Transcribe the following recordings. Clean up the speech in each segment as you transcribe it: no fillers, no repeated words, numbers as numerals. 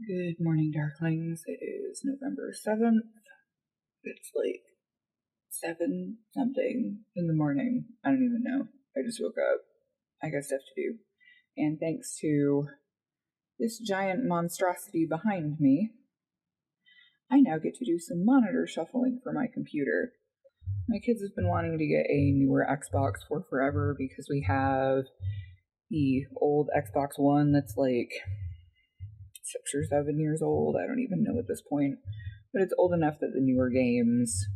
Good morning, Darklings. It is November 7th. It's like 7 something in the morning. I don't even know. I just woke up. I got stuff to do. And thanks to this giant monstrosity behind me, I now get to do some monitor shuffling for my computer. My kids have been wanting to get a newer Xbox for forever because we have the old Xbox One that's like 6 or 7 years old. I don't even know at this point, but it's old enough that the newer games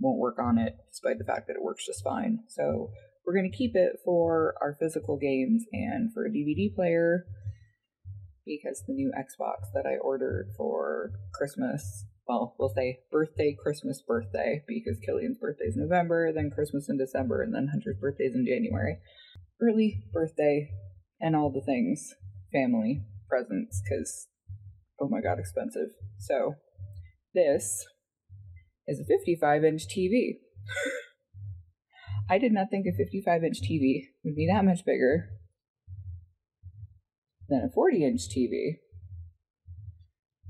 won't work on it, despite the fact that it works just fine. So we're going to keep it for our physical games and for a DVD player, because the new Xbox that I ordered for Christmas, well, we'll say birthday, because Killian's birthday is November, then Christmas in December, and then Hunter's birthday is in January. Early birthday and all the things, family presents, because oh my god, expensive. So this is a 55-inch TV. I did not think a 55-inch TV would be that much bigger than a 40-inch TV.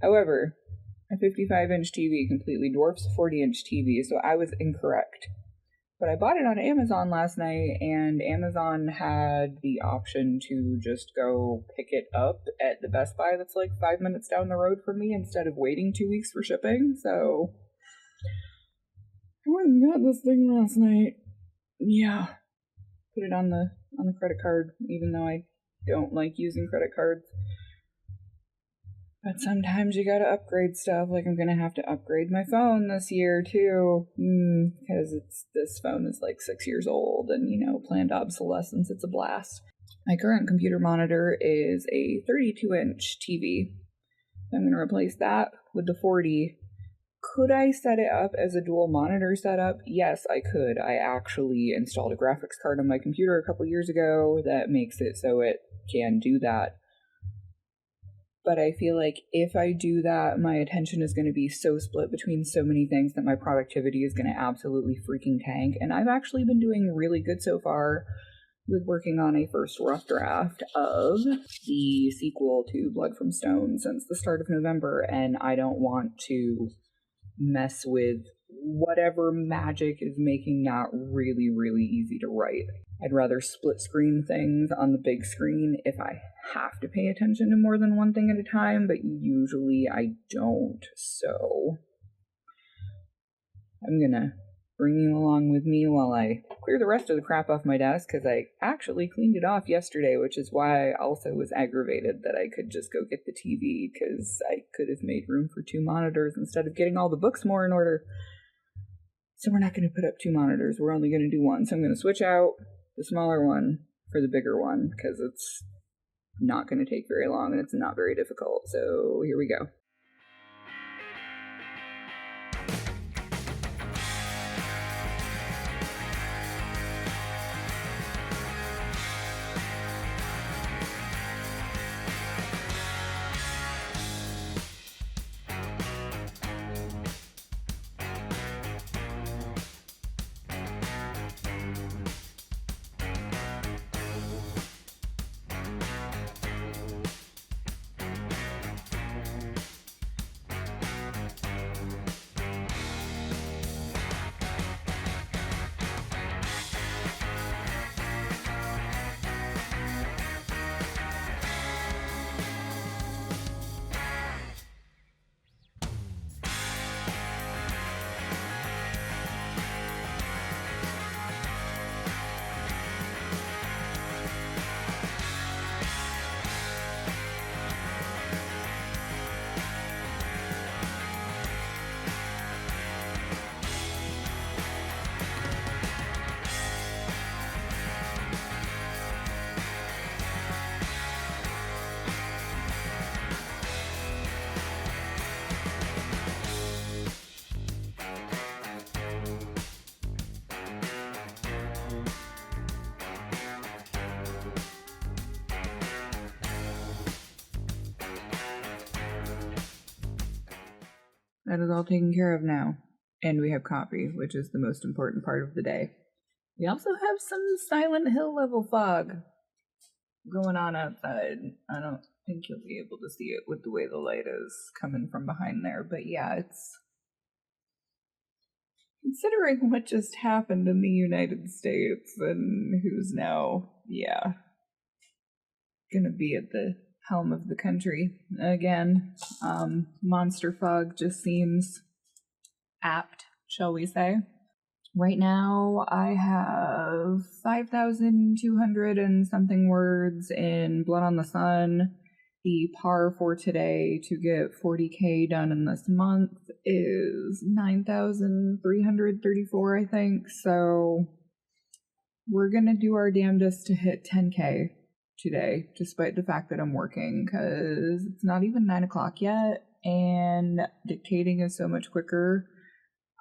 However, a 55-inch TV completely dwarfs a 40-inch TV, so I was incorrect. But I bought it on Amazon last night, and Amazon had the option to just go pick it up at the Best Buy that's like 5 minutes down the road from me instead of waiting 2 weeks for shipping. So I went and got this thing last night. Yeah, put it on the credit card, even though I don't like using credit cards. But sometimes you gotta upgrade stuff, like I'm gonna have to upgrade my phone this year too, because this phone is like 6 years old, and planned obsolescence, it's a blast. My current computer monitor is a 32-inch TV. I'm gonna replace that with the 40. Could I set it up as a dual monitor setup? Yes, I could. I actually installed a graphics card on my computer a couple years ago that makes it so it can do that. But I feel like if I do that, my attention is going to be so split between so many things that my productivity is going to absolutely freaking tank. And I've actually been doing really good so far with working on a first rough draft of the sequel to Blood from Stone since the start of November, and I don't want to mess with whatever magic is making that really, really easy to write. I'd rather split screen things on the big screen if I have to pay attention to more than one thing at a time, but usually I don't, so I'm gonna bring you along with me while I clear the rest of the crap off my desk, because I actually cleaned it off yesterday, which is why I also was aggravated that I could just go get the TV, because I could have made room for 2 monitors instead of getting all the books more in order. So we're not going to put up 2 monitors, we're only going to do one. So I'm going to switch out the smaller one for the bigger one, because it's not going to take very long and it's not very difficult. So here we go. That is all taken care of now. And we have coffee, which is the most important part of the day. We also have some Silent Hill level fog going on outside. I don't think you'll be able to see it with the way the light is coming from behind there. But yeah, it's considering what just happened in the United States and who's now, gonna be at the helm of the country again. Monster fog just seems apt, shall we say. Right now, I have 5,200 and something words in Blood on the Sun. The par for today to get 40k done in this month is 9,334, I think. So we're gonna do our damnedest to hit 10k today, despite the fact that I'm working, because it's not even 9 o'clock yet, and dictating is so much quicker.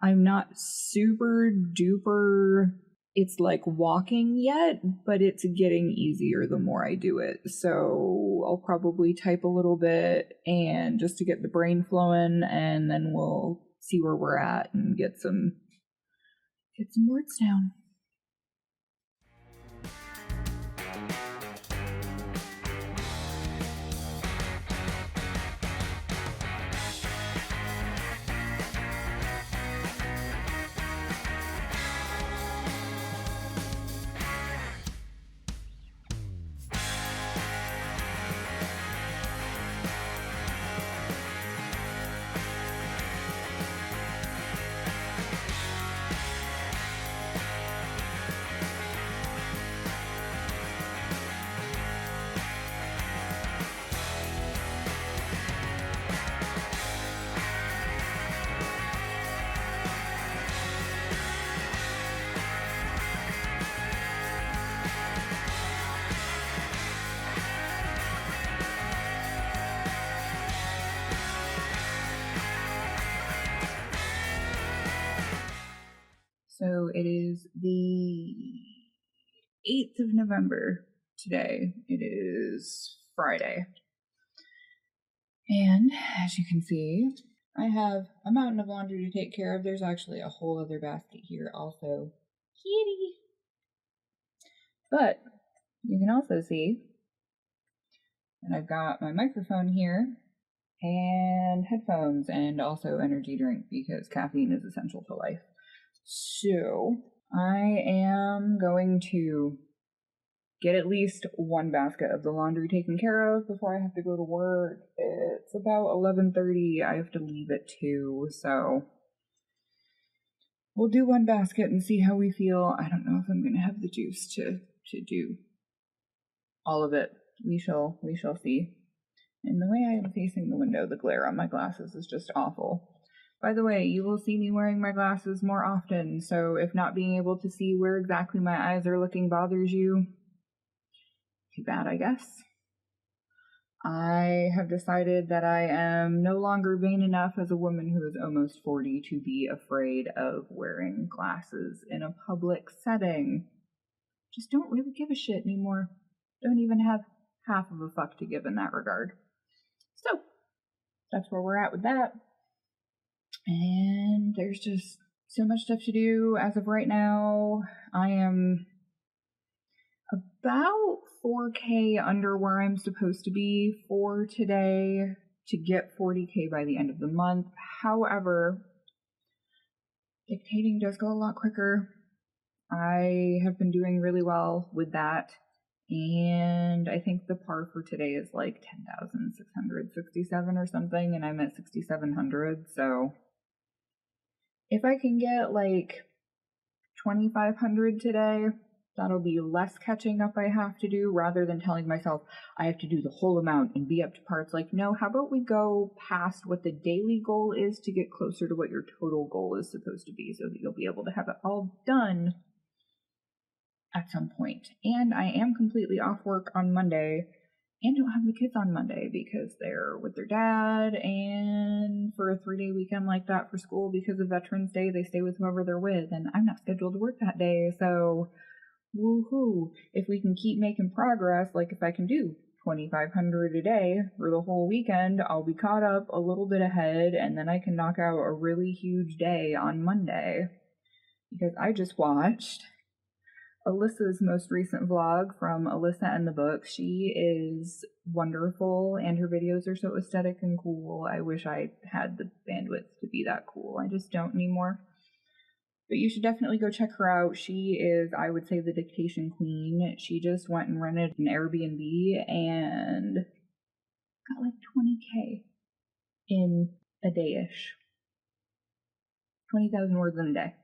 I'm not super duper, it's like walking yet, but it's getting easier the more I do it. So I'll probably type a little bit and just to get the brain flowing, and then we'll see where we're at and get some words down. So it is the 8th of November today. It is Friday. And as you can see, I have a mountain of laundry to take care of. There's actually a whole other basket here also. Kitty! But you can also see that I've got my microphone here and headphones and also energy drink because caffeine is essential to life. So I am going to get at least one basket of the laundry taken care of before I have to go to work. It's about 11:30. I have to leave at 2, so we'll do one basket and see how we feel. I don't know if I'm going to have the juice to do all of it. We shall see. And the way I am facing the window, the glare on my glasses is just awful. By the way, you will see me wearing my glasses more often, so if not being able to see where exactly my eyes are looking bothers you, too bad, I guess. I have decided that I am no longer vain enough as a woman who is almost 40 to be afraid of wearing glasses in a public setting. Just don't really give a shit anymore. Don't even have half of a fuck to give in that regard. So, that's where we're at with that. And there's just so much stuff to do as of right now. I am about 4k under where I'm supposed to be for today to get 40k by the end of the month. However, dictating does go a lot quicker. I have been doing really well with that. And I think the par for today is like 10,667 or something, and I'm at 6,700, so if I can get like 2,500 today, that'll be less catching up I have to do rather than telling myself I have to do the whole amount and be up to par. It's like, no, how about we go past what the daily goal is to get closer to what your total goal is supposed to be so that you'll be able to have it all done at some point. And I am completely off work on Monday and don't have the kids on Monday because they're with their dad, and for a 3-day weekend like that for school because of Veterans Day, they stay with whoever they're with, and I'm not scheduled to work that day, so woohoo. If we can keep making progress, like if I can do 2,500 a day for the whole weekend, I'll be caught up a little bit ahead, and then I can knock out a really huge day on Monday, because I just watched Alyssa's most recent vlog from Alyssa and the Book. She is wonderful, and her videos are so aesthetic and cool. I wish I had the bandwidth to be that cool. I just don't anymore. But you should definitely go check her out. She is, I would say, the dictation queen. She just went and rented an Airbnb and got like 20K in a day-ish. 20,000 words in a day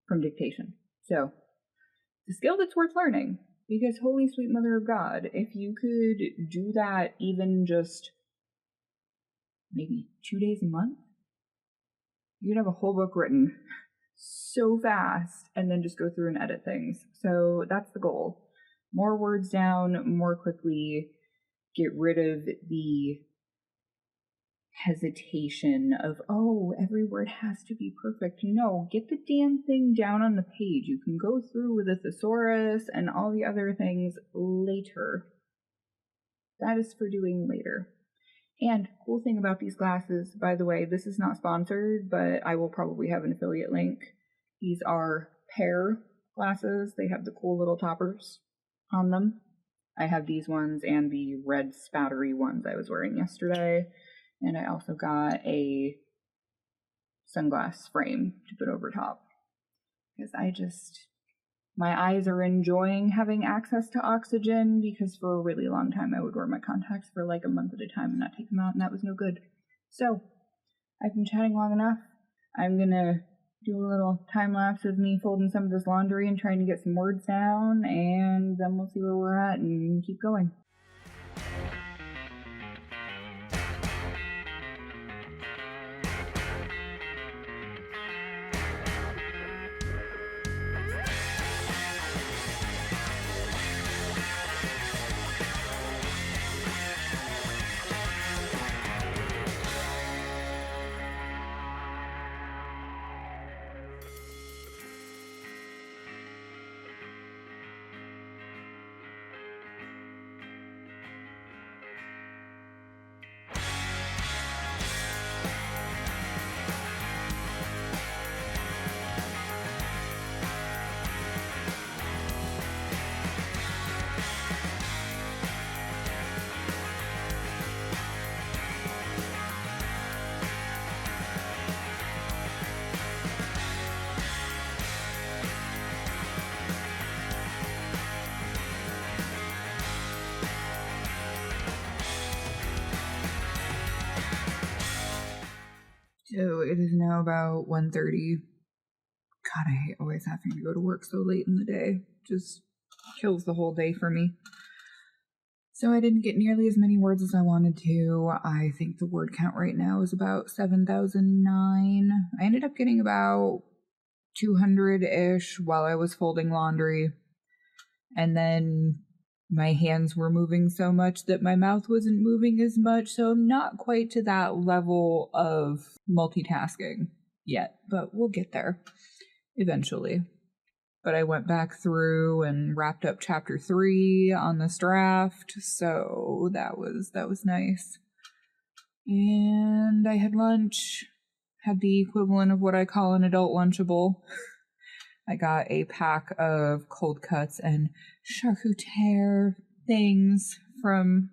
from dictation. So, it's a skill that's worth learning, because holy sweet mother of God, if you could do that even just maybe 2 days a month, you'd have a whole book written so fast, and then just go through and edit things. So that's the goal. More words down, more quickly, get rid of the hesitation of, oh, every word has to be perfect. No, get the damn thing down on the page. You can go through with a thesaurus and all the other things later. That is for doing later. And cool thing about these glasses, by the way, this is not sponsored, but I will probably have an affiliate link. These are pear glasses. They have the cool little toppers on them. I have these ones and the red spattery ones I was wearing yesterday. And I also got a sunglass frame to put over top. Because my eyes are enjoying having access to oxygen, because for a really long time I would wear my contacts for like a month at a time and not take them out, and that was no good. So, I've been chatting long enough. I'm gonna do a little time lapse of me folding some of this laundry and trying to get some words down, and then we'll see where we're at and keep going. So it is now about 1:30. God, I hate always having to go to work so late in the day. Just kills the whole day for me. So I didn't get nearly as many words as I wanted to. I think the word count right now is about 7,009. I ended up getting about 200-ish while I was folding laundry. And then my hands were moving so much that my mouth wasn't moving as much, so I'm not quite to that level of multitasking yet, but we'll get there eventually. But I went back through and wrapped up chapter 3 on this draft, so that was nice. And I had lunch, had the equivalent of what I call an adult Lunchable. I got a pack of cold cuts and charcuterie things from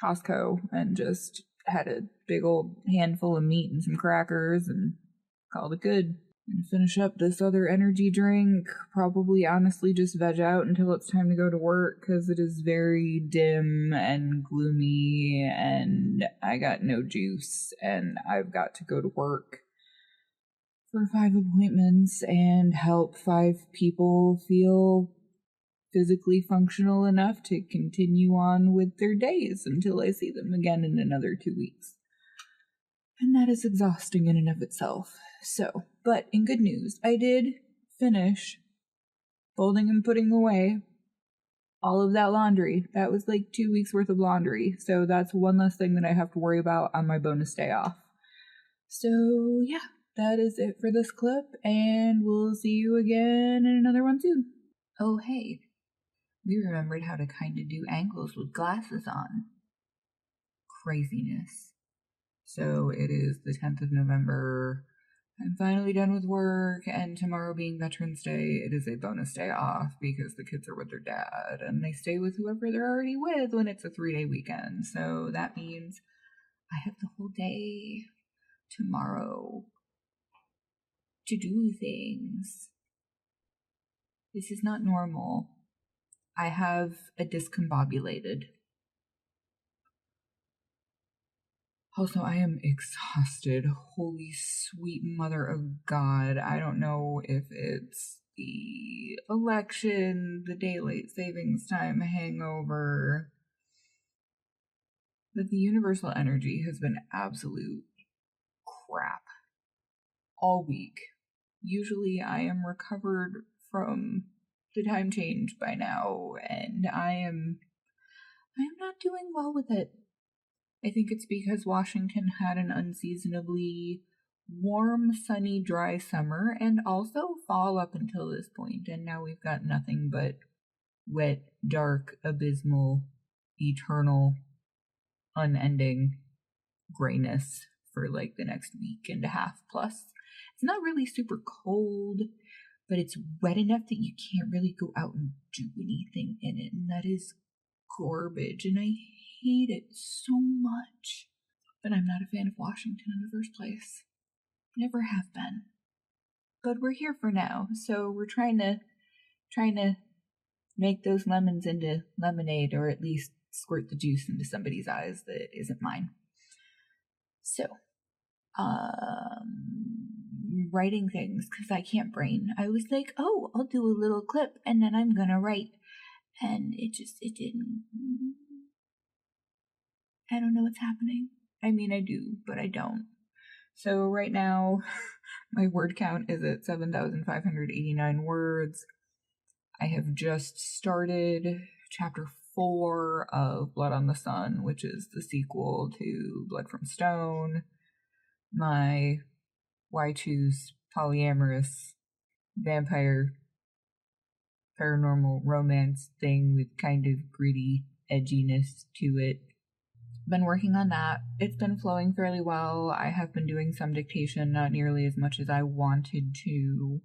Costco and just had a big old handful of meat and some crackers and called it good. And finish up this other energy drink, probably honestly just veg out until it's time to go to work, because it is very dim and gloomy and I got no juice and I've got to go to work for 5 appointments and help 5 people feel physically functional enough to continue on with their days until I see them again in another 2 weeks. And that is exhausting in and of itself. So, but in good news, I did finish folding and putting away all of that laundry. That was like 2 weeks worth of laundry. So that's one less thing that I have to worry about on my bonus day off. So yeah, that is it for this clip, and we'll see you again in another one soon. Oh hey, we remembered how to kind of do angles with glasses on. Craziness. So it is the 10th of November. I'm finally done with work, and tomorrow being Veterans Day, it is a bonus day off because the kids are with their dad, and they stay with whoever they're already with when it's a 3-day weekend. So that means I have the whole day tomorrow to do things. This is not normal. I have a discombobulated. Also, I am exhausted. Holy sweet mother of God. I don't know if it's the election, the daylight savings time hangover, but the universal energy has been absolute crap all week. Usually I am recovered from the time change by now, and I am not doing well with it. I think it's because Washington had an unseasonably warm, sunny, dry summer and also fall up until this point, and now we've got nothing but wet, dark, abysmal, eternal, unending grayness for like the next week and a half plus. It's not really super cold, but it's wet enough that you can't really go out and do anything in it, and that is garbage, and I hate it so much. But I'm not a fan of Washington in the first place. Never have been. But we're here for now, so we're trying to make those lemons into lemonade, or at least squirt the juice into somebody's eyes that isn't mine. So, writing things, because I can't brain. I was like, oh, I'll do a little clip, and then I'm gonna write. And it didn't. I don't know what's happening. I mean, I do, but I don't. So right now, my word count is at 7,589 words. I have just started chapter 4 of Blood on the Sun, which is the sequel to Blood from Stone. My Why Choose Polyamorous Vampire Paranormal Romance thing with kind of gritty edginess to it. Been working on that. It's been flowing fairly well. I have been doing some dictation, not nearly as much as I wanted to,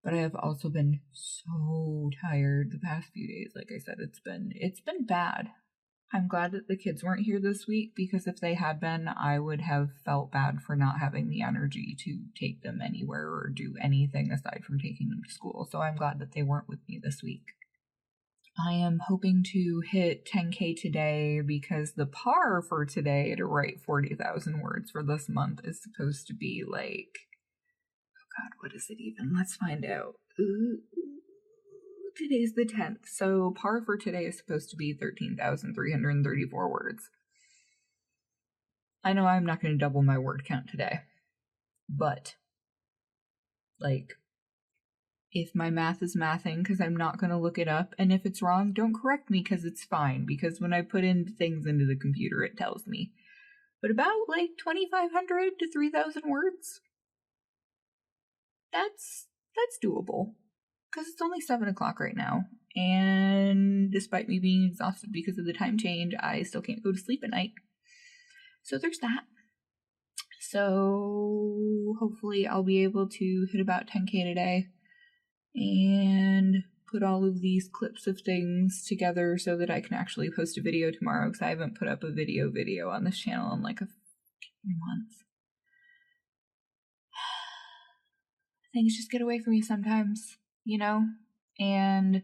but I have also been so tired the past few days. Like I said, it's been bad. I'm glad that the kids weren't here this week, because if they had been, I would have felt bad for not having the energy to take them anywhere or do anything aside from taking them to school. So I'm glad that they weren't with me this week. I am hoping to hit 10K today, because the par for today to write 40,000 words for this month is supposed to be like, oh God, what is it even? Let's find out. Today's the 10th, so par for today is supposed to be 13,334 words. I know I'm not going to double my word count today, but, like, if my math is mathing, because I'm not going to look it up, and if it's wrong, don't correct me, because it's fine, because when I put in things into the computer, it tells me. But about, like, 2,500 to 3,000 words? That's doable. Because it's only 7 o'clock right now, and despite me being exhausted because of the time change, I still can't go to sleep at night. So there's that. So hopefully I'll be able to hit about 10K today and put all of these clips of things together so that I can actually post a video tomorrow, because I haven't put up a video on this channel in like a month. Things just get away from me sometimes, you know? And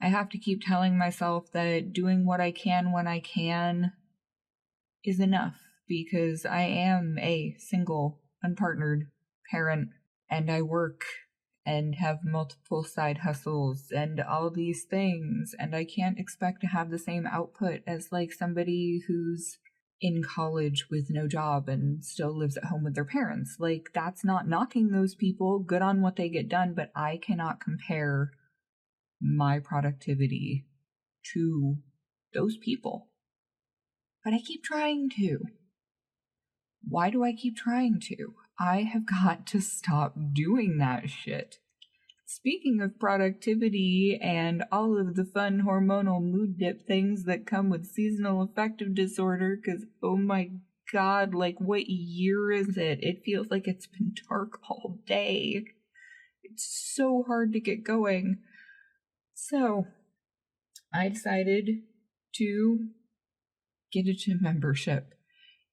I have to keep telling myself that doing what I can when I can is enough, because I am a single, unpartnered parent, and I work and have multiple side hustles and all these things, and I can't expect to have the same output as like somebody who's in college with no job and still lives at home with their parents. Like, that's not knocking those people. Good on what they get done, but I cannot compare my productivity to those people. But I keep trying to. Why do I keep trying to? I have got to stop doing that shit. Speaking of productivity and all of the fun hormonal mood dip things that come with seasonal affective disorder, because oh my God, like, what year is it? It feels like it's been dark all day. It's so hard to get going. So, I decided to get a gym membership.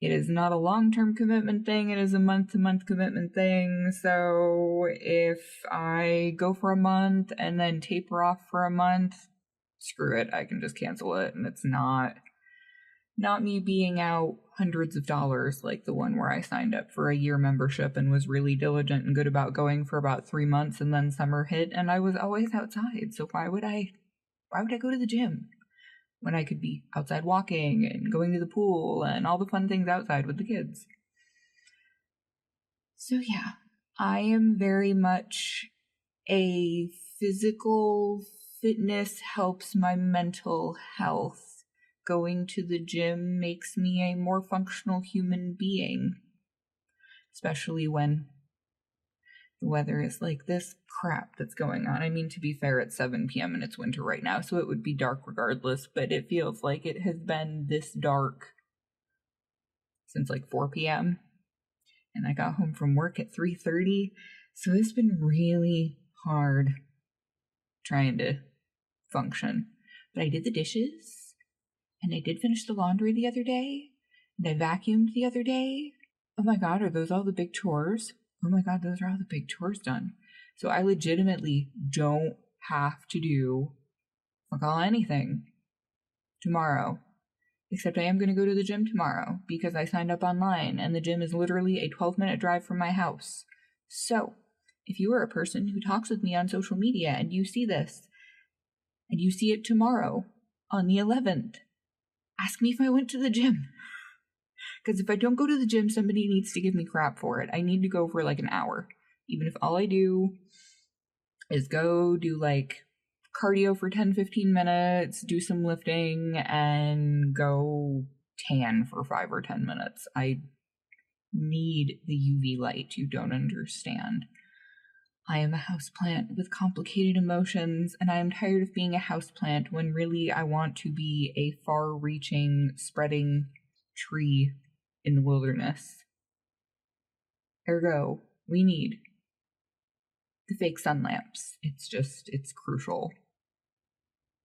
It is not a long-term commitment thing, it is a month-to-month commitment thing, so if I go for a month and then taper off for a month, screw it, I can just cancel it, and it's not me being out hundreds of dollars like the one where I signed up for a year membership and was really diligent and good about going for about 3 months, and then summer hit and I was always outside, so why would I go to the gym when I could be outside walking and going to the pool and all the fun things outside with the kids? So yeah, I am very much a physical fitness helps my mental health. Going to the gym makes me a more functional human being, especially when the weather is like this crap that's going on. I mean, to be fair, it's 7 p.m. and it's winter right now, so it would be dark regardless, but it feels like it has been this dark since like 4 p.m. and I got home from work at 3:30, so it's been really hard trying to function. But I did the dishes, and I did finish the laundry the other day, and I vacuumed the other day. Oh my god, are those all the big chores? Oh my god, those are all the big chores done. So I legitimately don't have to do fuck all anything tomorrow. Except I am going to go to the gym tomorrow because I signed up online and the gym is literally a 12-minute drive from my house. So, if you are a person who talks with me on social media and you see this, and you see it tomorrow on the 11th, ask me if I went to the gym. Because if I don't go to the gym, somebody needs to give me crap for it. I need to go for like an hour. Even if all I do is go do like cardio for 10-15 minutes, do some lifting, and go tan for 5 or 10 minutes. I need the UV light. You don't understand. I am a houseplant with complicated emotions, and I am tired of being a houseplant when really I want to be a far-reaching, spreading tree in the wilderness. Ergo, we need the fake sun lamps. It's crucial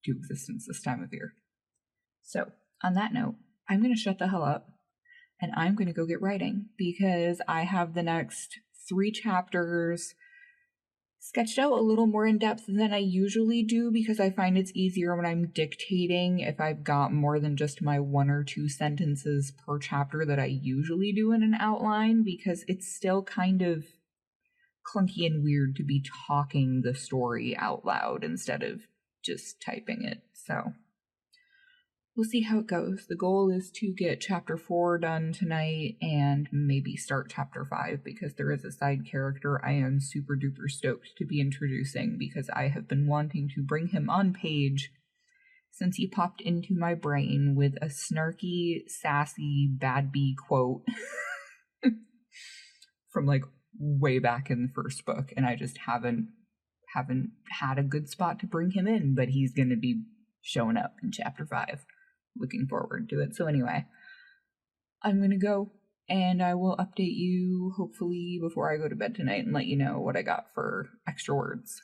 to existence this time of year. So, on that note, I'm going to shut the hell up, and I'm going to go get writing, because I have the next 3 chapters sketched out a little more in depth than I usually do, because I find it's easier when I'm dictating if I've got more than just my 1 or 2 sentences per chapter that I usually do in an outline, because it's still kind of clunky and weird to be talking the story out loud instead of just typing it. So we'll see how it goes. The goal is to get chapter 4 done tonight and maybe start chapter 5, because there is a side character I am super duper stoked to be introducing, because I have been wanting to bring him on page since he popped into my brain with a snarky, sassy, bad bee quote from like way back in the first book, and I just haven't had a good spot to bring him in, but he's going to be showing up in chapter 5. Looking forward to it. So anyway, I'm going to go, and I will update you hopefully before I go to bed tonight and let you know what I got for extra words.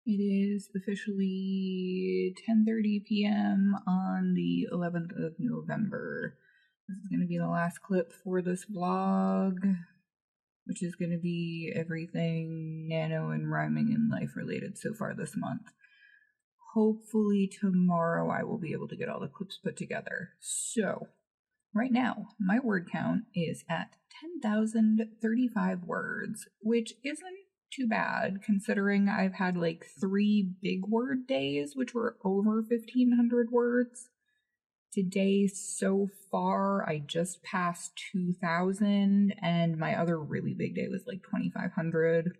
It is officially 10:30 p.m. on the 11th of November. This is going to be the last clip for this vlog, which is going to be everything nano and rhyming and life related so far this month. Hopefully tomorrow I will be able to get all the clips put together. So, right now, my word count is at 10,035 words, which isn't too bad considering I've had like 3 big word days, which were over 1,500 words. Today, so far, I just passed 2,000, and my other really big day was like 2,500. 2,500.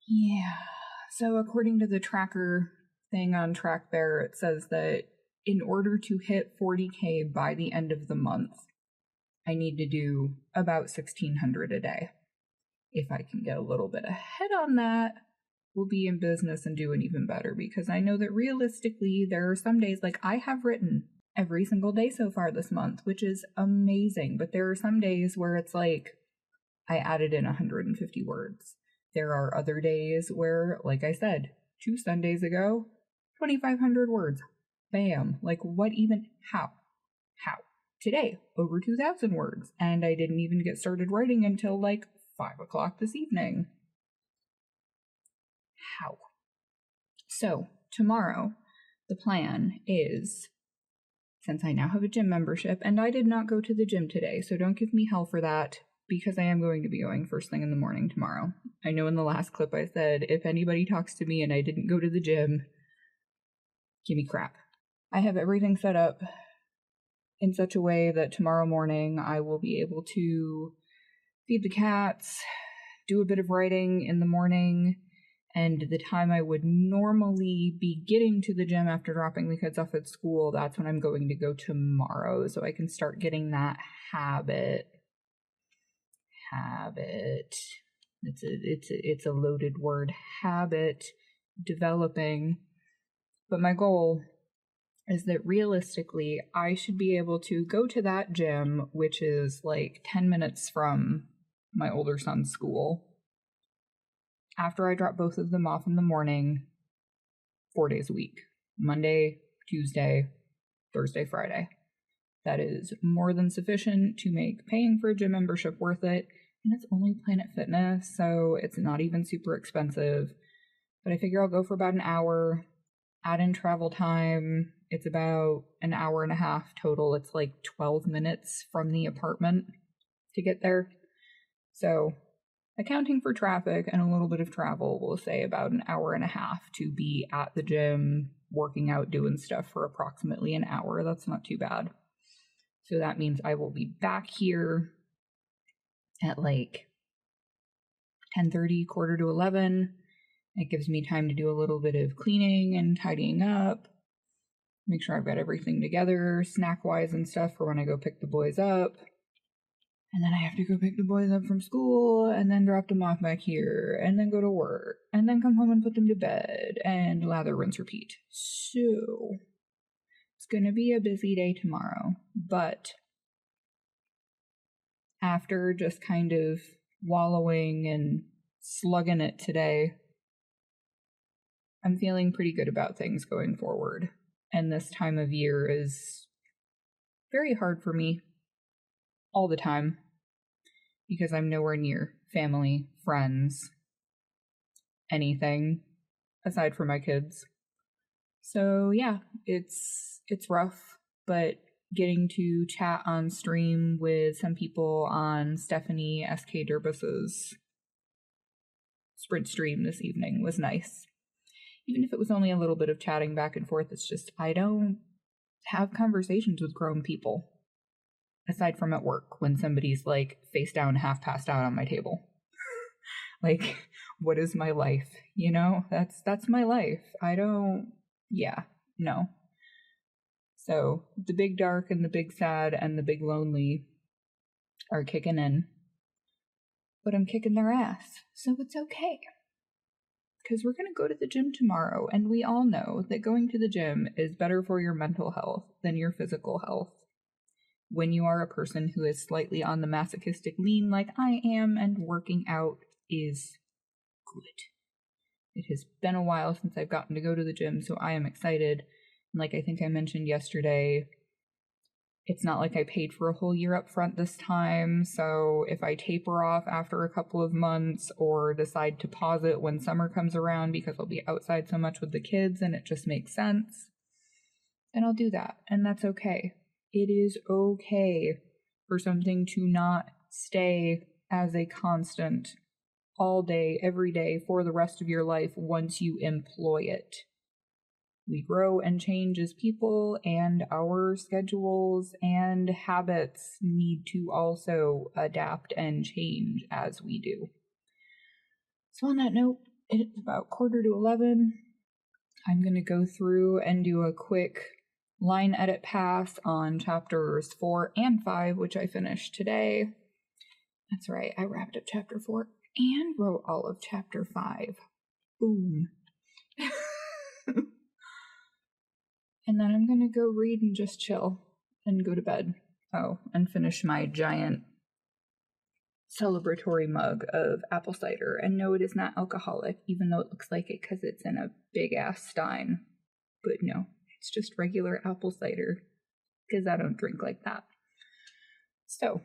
Yeah. So according to the tracker thing on TrackBear, it says that in order to hit 40K by the end of the month, I need to do about 1,600 a day. If I can get a little bit ahead on that, we'll be in business and doing even better, because I know that realistically, there are some days, like I have written every single day so far this month, which is amazing, but there are some days where it's like I added in 150 words. There are other days where, like I said, 2 Sundays ago, 2,500 words. Bam. Like, what even? How? Today, over 2,000 words, and I didn't even get started writing until like 5 o'clock this evening. How? So, tomorrow, the plan is, since I now have a gym membership, and I did not go to the gym today, so don't give me hell for that, because I am going to be going first thing in the morning tomorrow. I know in the last clip I said, if anybody talks to me and I didn't go to the gym, give me crap. I have everything set up in such a way that tomorrow morning I will be able to feed the cats, do a bit of writing in the morning, and the time I would normally be getting to the gym after dropping the kids off at school, that's when I'm going to go tomorrow, so I can start getting that habit. It's a loaded word. Habit developing. But my goal is that realistically, I should be able to go to that gym, which is like 10 minutes from my older son's school, after I drop both of them off in the morning, 4 days a week. Monday, Tuesday, Thursday, Friday. That is more than sufficient to make paying for a gym membership worth it, and it's only Planet Fitness, so it's not even super expensive. But I figure I'll go for about an hour, add in travel time. It's about an hour and a half total. It's like 12 minutes from the apartment to get there. So, accounting for traffic and a little bit of travel, we'll say about an hour and a half to be at the gym, working out, doing stuff for approximately an hour. That's not too bad. So that means I will be back here at like 10:30, quarter to 11. It gives me time to do a little bit of cleaning and tidying up, make sure I've got everything together, snack-wise and stuff, for when I go pick the boys up. And then I have to go pick the boys up from school, and then drop them off back here, and then go to work, and then come home and put them to bed, and lather, rinse, repeat. So, it's gonna be a busy day tomorrow, but after just kind of wallowing and slugging it today, I'm feeling pretty good about things going forward. And this time of year is very hard for me all the time, because I'm nowhere near family, friends, anything aside from my kids. So yeah, it's rough, but getting to chat on stream with some people on Stephanie SK Durbus's sprint stream this evening was nice. Even if it was only a little bit of chatting back and forth, it's just, I don't have conversations with grown people. Aside from at work, when somebody's like face down, half passed out on my table. Like, what is my life? You know, that's my life. No. So the big dark and the big sad and the big lonely are kicking in. But I'm kicking their ass, so it's okay. Because we're going to go to the gym tomorrow, and we all know that going to the gym is better for your mental health than your physical health. When you are a person who is slightly on the masochistic lean like I am, and working out is good. It has been a while since I've gotten to go to the gym, so I am excited. And like I think I mentioned yesterday, it's not like I paid for a whole year up front this time, so if I taper off after a couple of months or decide to pause it when summer comes around because I'll be outside so much with the kids and it just makes sense, then I'll do that, and that's okay. It is okay for something to not stay as a constant all day, every day, for the rest of your life once you employ it. We grow and change as people, and our schedules and habits need to also adapt and change as we do. So on that note, it's about 10:45. I'm going to go through and do a quick line edit pass on chapters 4 and 5, which I finished today. That's right, I wrapped up chapter 4 and wrote all of chapter 5. Boom. And then I'm going to go read and just chill and go to bed. Oh, and finish my giant celebratory mug of apple cider. And no, it is not alcoholic, even though it looks like it because it's in a big-ass stein. But no, it's just regular apple cider because I don't drink like that. So,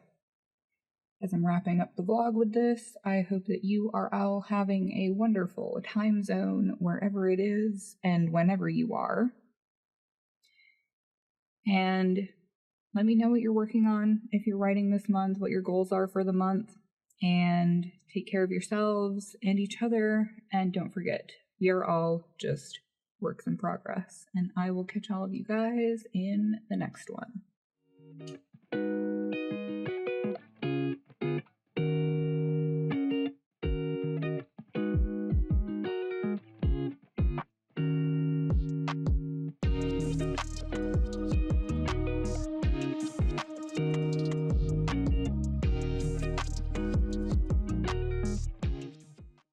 as I'm wrapping up the vlog with this, I hope that you are all having a wonderful time zone wherever it is and whenever you are. And let me know what you're working on if you're writing this month, what your goals are for the month, and take care of yourselves and each other. And don't forget, we are all just works in progress. And I will catch all of you guys in the next one.